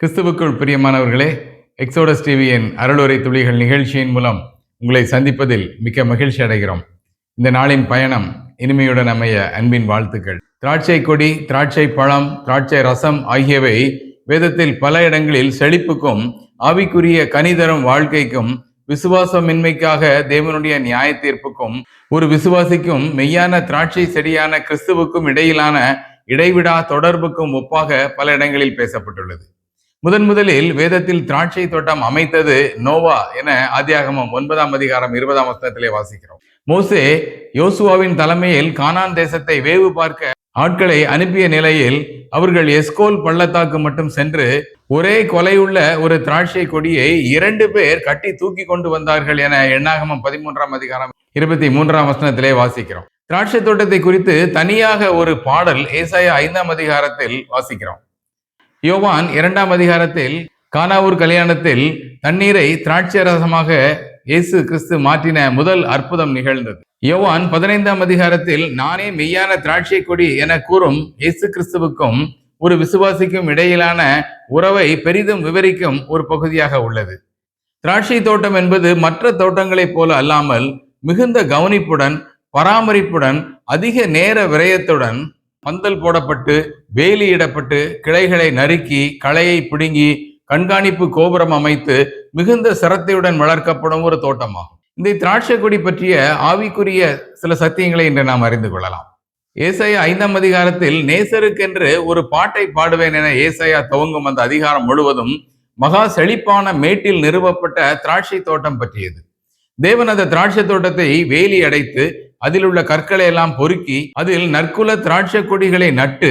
கிறிஸ்துவுக்குள் பிரியமானவர்களே, எக்ஸோடஸ் டிவியின் அருளுரை துளிகள் நிகழ்ச்சியின் மூலம் உங்களை சந்திப்பதில் மிக்க மகிழ்ச்சி அடைகிறோம். இந்த நாளின் பயணம் இனிமையுடன் அமைய அன்பின் வாழ்த்துக்கள். திராட்சை கொடி, திராட்சை பழம், திராட்சை ரசம் ஆகியவை வேதத்தில் பல இடங்களில் செழிப்புக்கும் ஆவிக்குரிய கனிதரும் வாழ்க்கைக்கும் விசுவாசமின்மைக்காக தேவனுடைய நியாய தீர்ப்புக்கும் ஒரு விசுவாசிக்கும் மெய்யான திராட்சை செடியான கிறிஸ்துவுக்கும் இடையிலான இடைவிடா தொடர்புக்கும் ஒப்பாக பல இடங்களில் பேசப்பட்டுள்ளது. முதலில் வேதத்தில் திராட்சை தோட்டம் அமைத்தது நோவா என ஆதியாகமம் 9ஆம் அதிகாரம் 20ஆம் வசனத்திலே வாசிக்கிறோம். மோசே யோசுவாவின் தலைமையில் கானான் தேசத்தை வேவு பார்க்க ஆட்களை அனுப்பிய நிலையில் அவர்கள் எஸ்கோல் பள்ளத்தாக்கு மட்டும் சென்று ஒரே கொலையுள்ள ஒரு திராட்சை கொடியை 2 பேர் கட்டி தூக்கி கொண்டு வந்தார்கள் என எண்ணாகமம் 13ஆம் அதிகாரம் 23ஆம் வசனத்திலே வாசிக்கிறோம். திராட்சை தோட்டத்தை குறித்து தனியாக ஒரு பாடல் ஏசாயா 5ஆம் அதிகாரத்தில் வாசிக்கிறோம். யோவான் 2ஆம் அதிகாரத்தில் கானாவூர் கல்யாணத்தில் தண்ணீரை திராட்சை ரசமாக இயேசு கிறிஸ்து மாற்றின முதல் அற்புதம் நிகழ்ந்தது. யோவான் 15ஆம் அதிகாரத்தில் நானே மெய்யான திராட்சை கொடி என கூறும் இயேசு கிறிஸ்துவுக்கும் ஒரு விசுவாசிக்கும் இடையிலான உறவை பெரிதும் விவரிக்கும் ஒரு பகுதியாக உள்ளது. திராட்சை தோட்டம் என்பது மற்ற தோட்டங்களைப் போல அல்லாமல் மிகுந்த கவனிப்புடன், பராமரிப்புடன், அதிக நேர விரயத்துடன் பந்தல் போடப்பட்டு வேலியிடப்பட்டு கிளைகளை நறுக்கி களையை பிடுங்கி கண்காணிப்பு கோபுரம் அமைத்து மிகுந்த சிரத்தையுடன் வளர்க்கப்படும் ஒரு தோட்டமாகும். இந்த திராட்சை கொடி பற்றிய ஆவிக்குரிய சில சத்தியங்களை இன்று நாம் அறிந்து கொள்ளலாம். ஏசாயா 5ஆம் அதிகாரத்தில் நேசருக்கென்று ஒரு பாட்டை பாடுவேன் என ஏசாயா துவங்கும் அந்த அதிகாரம் முழுவதும் மகா செழிப்பான மேட்டில் நிறுவப்பட்ட திராட்சை தோட்டம் பற்றியது. தேவன் அந்த திராட்சை தோட்டத்தை வேலி அடைத்து அதில் உள்ள கற்களை எல்லாம் பொறுக்கி அதில் நற்குல திராட்சை கொடிகளை நட்டு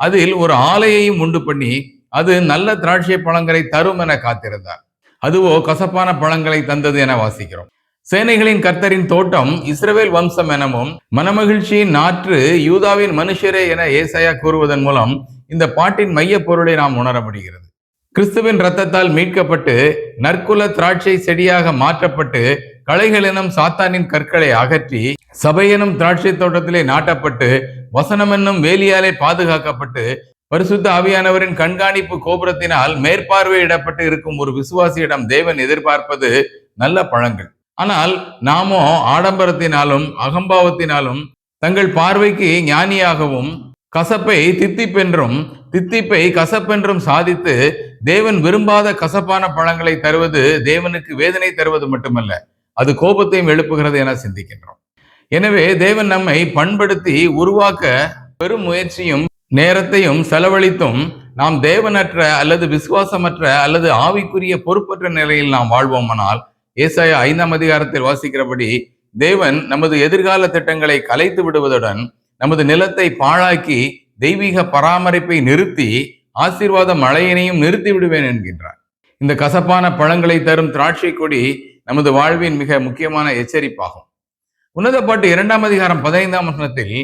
அதில் ஒரு ஆலையையும் உண்டு பண்ணி அது நல்ல திராட்சை பழங்களை தரும் என காத்திருந்தார். அதுவோ கசப்பான பழங்களை தந்தது என வாசிக்கிறோம். சேனைகளின் கர்த்தரின் தோட்டம் இஸ்ரவேல் வம்சம் எனவும் மனமகிழ்ச்சியின் நாற்று யூதாவின் மனுஷரே என ஏசாயா கூறுவதன் மூலம் இந்த பாட்டின் மைய பொருளை நாம் உணர முடிகிறது. கிறிஸ்துவின் இரத்தத்தால் மீட்கப்பட்டு நற்குல திராட்சை செடியாக மாற்றப்பட்டு களைகள் எனும் சாத்தானின் கற்களை அகற்றி சபை எனும் திராட்சை தோட்டத்திலே நாட்டப்பட்டு வசனம் என்னும் வேலியாலே பாதுகாக்கப்பட்டு பரிசுத்த ஆவியானவரின் கண்காணிப்பு கோபுரத்தினால் மேற்பார்வையிடப்பட்டு இருக்கும் ஒரு விசுவாசியிடம் தேவன் எதிர்பார்ப்பது நல்ல பழங்கள். ஆனால் நாமோ ஆடம்பரத்தினாலும் அகம்பாவத்தினாலும் தங்கள் பார்வைக்கு ஞானியாகவும் கசப்பை தித்திப்பென்றும் தித்திப்பை கசப்பென்றும் சாதித்து தேவன் விரும்பாத கசப்பான பழங்களை தருவது தேவனுக்கு வேதனை தருவது மட்டுமல்ல, அது கோபத்தையும் எழுப்புகிறது என சிந்திக்கின்றோம். எனவே தேவன் நம்மை பண்படுத்தி உருவாக்க பெரும் முயற்சியும் நேரத்தையும் செலவழித்தும் நாம் தேவனற்ற அல்லது விசுவாசமற்ற அல்லது ஆவிக்குரிய பொறுப்பற்ற நிலையில் நாம் வாழ்வோமானால் ஏசாயா 5ஆம் அதிகாரத்தில் வாசிக்கிறபடி தேவன் நமது எதிர்கால திட்டங்களை கலைத்து விடுவதுடன் நமது நிலத்தை பாழாக்கி தெய்வீக பராமரிப்பை நிறுத்தி ஆசீர்வாத மழையினையும் நிறுத்தி விடுவேன் என்கின்றார். இந்த கசப்பான பழங்களை தரும் திராட்சை கொடி நமது வாழ்வின் மிக முக்கியமான எச்சரிப்பாகும். உன்னத பாட்டு 2ஆம் அதிகாரம் 15ஆம் வசனத்தில்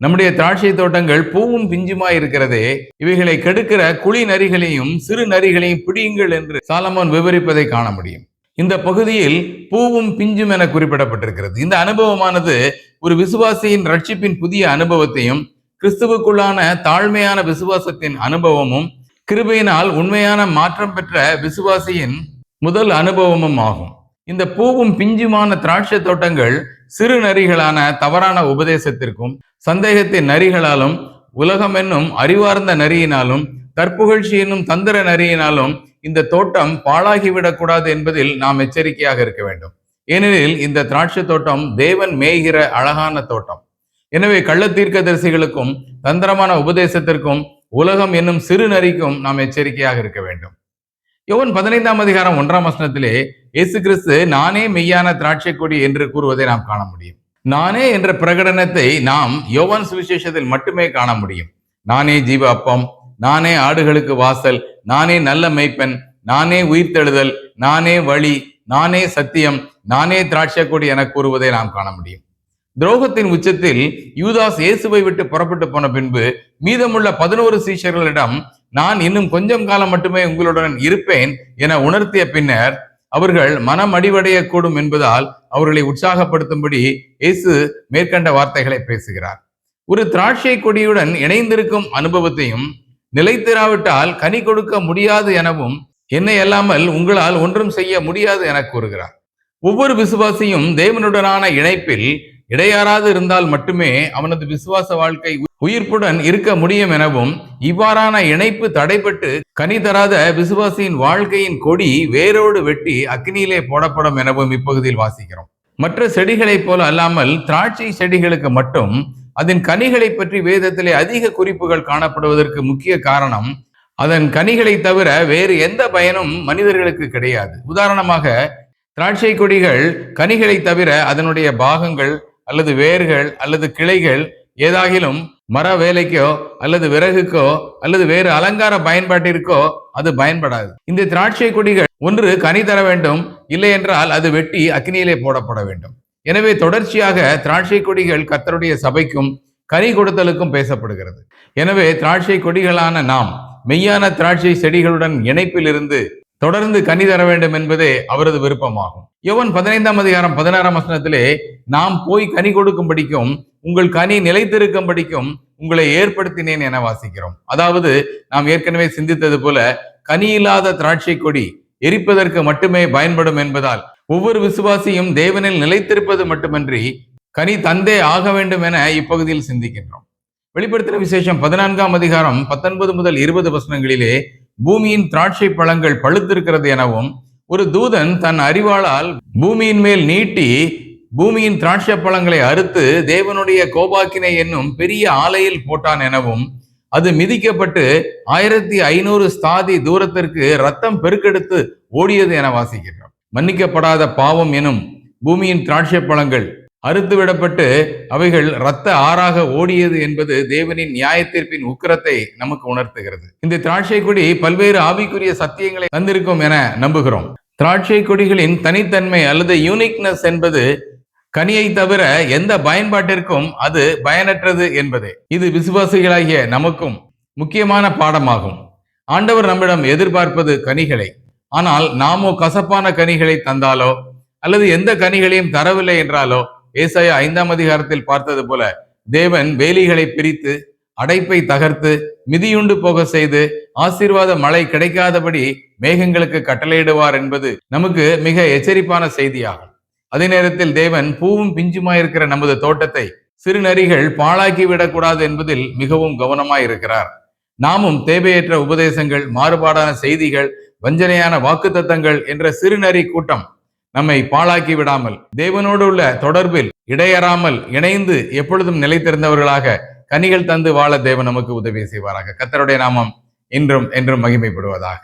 நம்முடைய திராட்சை தோட்டங்கள் பூவும் பிஞ்சுமாய் இருக்கிறதே, இவைகளை கெடுக்கிற குழி நரிகளையும் சிறு நரிகளையும் பிடியுங்கள் என்று சாலமோன் விவரிப்பதை காண முடியும். இந்த பகுதியில் பூவும் பிஞ்சும் என குறிப்பிடப்பட்டிருக்கிறது. இந்த அனுபவமானது ஒரு விசுவாசியின் ரட்சிப்பின் புதிய அனுபவத்தையும் கிறிஸ்துவுக்குள்ளான தாழ்மையான விசுவாசத்தின் அனுபவமும் கிருபையினால் உண்மையான மாற்றம் பெற்ற விசுவாசியின் முதல் அனுபவமும் ஆகும். இந்த பூவும் பிஞ்சுமான திராட்சை தோட்டங்கள் சிறு நரிகளான தவறான உபதேசத்திற்கும் சந்தேகத்தின் நரிகளாலும் உலகம் என்னும் அறிவார்ந்த நரியினாலும் தற்புகழ்ச்சி என்னும் தந்திர நரியினாலும் இந்த தோட்டம் பாழாகிவிடக்கூடாது என்பதில் நாம் எச்சரிக்கையாக இருக்க வேண்டும். ஏனெனில் இந்த திராட்சை தோட்டம் தேவன் மேய்கிற அழகான தோட்டம். எனவே கள்ளத்தீர்க்கதரிசிகளுக்கும் தந்திரமான உபதேசத்திற்கும் உலகம் என்னும் சிறு நரிக்கும் நாம் எச்சரிக்கையாக இருக்க வேண்டும். யோவான் 15ஆம் அதிகாரம் 1ஆம் வசனத்திலே இயேசு கிறிஸ்து நானே மெய்யான திராட்சை கொடி என்று கூறுவதை நாம் காண முடியும். நானே என்ற பிரகடனத்தை நாம் யோவான் சுவிசேஷத்தில் மட்டுமே காண முடியும். நானே ஜீவ அப்பம், நானே ஆடுகளுக்கு வாசல், நானே நல்ல மேய்ப்பன், நானே உயிர்த்தெழுதல், நானே வழி, நானே சத்தியம், நானே திராட்சை கொடி என கூறுவதை நாம் காண முடியும். துரோகத்தின் உச்சத்தில் யூதாஸ் இயேசுவை விட்டு புறப்பட்டு போன பின்பு மீதமுள்ள 11 சீஷர்களிடம் நான் இன்னும் கொஞ்சம் காலம் மட்டுமே உங்களுடன் இருப்பேன் என உணர்த்திய பின்னர் அவர்கள் மனம் அடிவடையக்கூடும் என்பதால் அவர்களை உற்சாகப்படுத்தும்படி இயேசு மேற்கண்ட வார்த்தைகளை பேசுகிறார். ஒரு திராட்சை கொடியுடன் இணைந்திருக்கும் அனுபவத்தையும் நிலைத்திராவிட்டால் கனி கொடுக்க முடியாது எனவும், என்னை அல்லாமல் உங்களால் ஒன்றும் செய்ய முடியாது என கூறுகிறார். ஒவ்வொரு விசுவாசியும் தேவனுடனான இணைப்பில் இடையாறாது இருந்தால் மட்டுமே அவனது விசுவாச வாழ்க்கை உயிர்ப்புடன் இருக்க முடியும் எனவும், இவ்வாறான இணைப்பு தடைபட்டு கனி தராத விசுவாசியின் வாழ்க்கையின் கொடி வேரோடு வெட்டி அக்னியிலே போடப்படும் எனவும் இப்பகுதியில் வாசிக்கிறோம். மற்ற செடிகளைப் போல அல்லாமல் திராட்சை செடிகளுக்கு மட்டும் அதன் கனிகளை பற்றி வேதத்திலே அதிக குறிப்புகள் காணப்படுவதற்கு முக்கிய காரணம், அதன் கனிகளை தவிர வேறு எந்த பயனும் மனிதர்களுக்கு கிடையாது. உதாரணமாக, திராட்சை கொடிகள் கனிகளை தவிர அதனுடைய பாகங்கள் அல்லது வேர்கள் அல்லது கிளைகள் ஏதாகிலும் மர வேலைக்கோ அல்லது விறகுக்கோ அல்லது வேறு அலங்கார பயன்பாட்டிற்கோ அது பயன்படாது. இந்த திராட்சை கொடிகள் ஒன்று கனி தர வேண்டும், இல்லை என்றால் அது வெட்டி அக்னியிலே போடப்பட வேண்டும். எனவே தொடர்ச்சியாக திராட்சை கொடிகள் கர்த்தருடைய சபைக்கும் கனி கொடுத்தலுக்கும் பேசப்படுகிறது. எனவே திராட்சை கொடிகளான நாம் மெய்யான திராட்சை செடிகளுடன் இணைப்பில் இருந்து தொடர்ந்து கனி தர வேண்டும் என்பதே அவரது விருப்பமாகும். யோவான் 15:16 நாம் போய் கனி கொடுக்கும்படிக்கும் உங்கள் கனி நிலைத்திருக்கும்படிக்கும் உங்களை ஏற்படுத்தினேன் என வாசிக்கிறோம். அதாவது, நாம் ஏற்கனவே சிந்தித்தது போல கனி இல்லாத திராட்சை கொடி எரிப்பதற்கு மட்டுமே பயன்படும் என்பதால் ஒவ்வொரு விசுவாசியும் தேவனில் நிலைத்திருப்பது மட்டுமன்றி கனி தந்தே ஆக வேண்டும் என இப்பகுதியில் சிந்திக்கின்றோம். வெளிப்படுத்தின விசேஷம் 14:19-20 பூமியின் திராட்சை பழங்கள் பழுத்திருக்கிறது எனவும், ஒரு தூதன் தன் அறிவாளால் பூமியின் மேல் நீட்டி பூமியின் திராட்சை பழங்களை அறுத்து தேவனுடைய கோபாக்கினை என்னும் பெரிய ஆலையில் போட்டான் எனவும், அது மிதிக்கப்பட்டு 1500 ஸ்தாதி தூரத்திற்கு ரத்தம் பெருக்கெடுத்து ஓடியது என வாசிக்கின்றோம். மன்னிக்கப்படாத பாவம் எனும் பூமியின் திராட்சை பழங்கள் அறுத்து விடப்பட்டு அவைகள் இரத்த ஆறாக ஓடியது என்பது தேவனின் நியாயத்தீர்ப்பின் உக்கிரத்தை நமக்கு உணர்த்துகிறது. இந்த திராட்சை கொடி பல்வேறு ஆவிக்குரிய சத்தியங்களை தந்திருக்கும் என நம்புகிறோம். திராட்சை கொடிகளின் தனித்தன்மை அல்லது யூனிக்னஸ் என்பது கனியை தவிர எந்த பயன்பாட்டிற்கும் அது பயனற்றது என்பதே. இது விசுவாசிகளாகிய நமக்கும் முக்கியமான பாடமாகும். ஆண்டவர் நம்மிடம் எதிர்பார்ப்பது கனிகளை. ஆனால் நாமோ கசப்பான கனிகளை தந்தாலோ அல்லது எந்த கனிகளையும் தரவில்லை என்றாலோ, ஏசாயா 5 பார்த்தது போல தேவன் வேலிகளை பிரித்து அடைப்பை தகர்த்து மிதியுண்டு போக செய்து ஆசீர்வாத மழை கிடைக்காதபடி மேகங்களுக்கு கட்டளையிடுவார் என்பது நமக்கு மிக எச்சரிப்பான செய்தியாகும். அதே நேரத்தில் தேவன் பூவும் பிஞ்சுமாயிருக்கிற நமது தோட்டத்தை சிறுநரிகள் பாழாக்கி விடக்கூடாது என்பதில் மிகவும் கவனமாயிருக்கிறார். நாமும் தேவையற்ற உபதேசங்கள், மாறுபாடான செய்திகள், வஞ்சனையான வாக்குத்தத்தங்கள் என்ற சிறுநரி கூட்டம் நம்மை பாழாக்கி விடாமல் தேவனோடு உள்ள தொடர்பில் இடையறாமல் இணைந்து எப்பொழுதும் நிலைத்திருந்தவர்களாக கனிகள் தந்து வாழ தேவன் நமக்கு உதவி செய்வாராக. கர்த்தருடைய நாமம் இன்றும் என்றும் மகிமைப்படுவதாக.